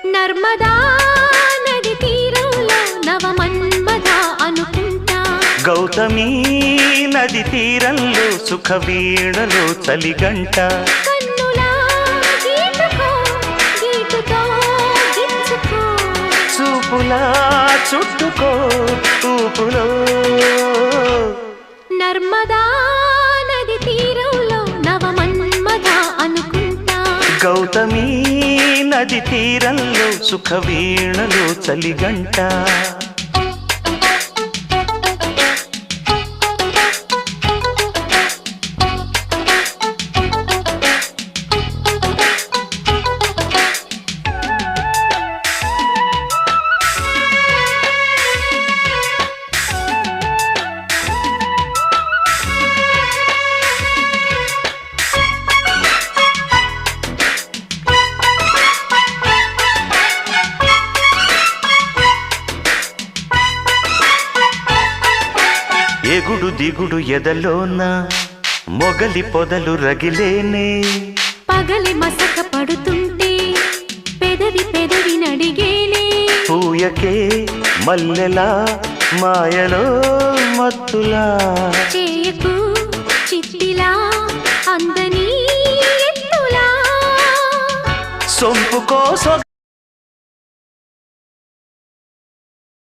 నర్మదా నది తీరంలో నవమన్మథ అనుకుంటా గౌతమి నది తీరంలో సుఖ వీణలో చలిగంట కన్నులా గీటుకో గీటుతో గిచ్చుకో చూపులా చుట్టుకో ఊపులో నర్మదా నది తీరంలో నవమన్మథ అనుకుంటా గౌతమి నది తీరంలో సుఖ వీణలో చలిగంట ఎగుడు దిగుడు ఎదలోన మొగలి పొదలు రగిలేనే పగలి మసక పడుతుంటే పెదవి పెదవి నడిగేనే పూయకే మల్లెలా మాయలో మత్తులా చేయకు చిట్టిలా అందని ఎత్తులా సొంపుకో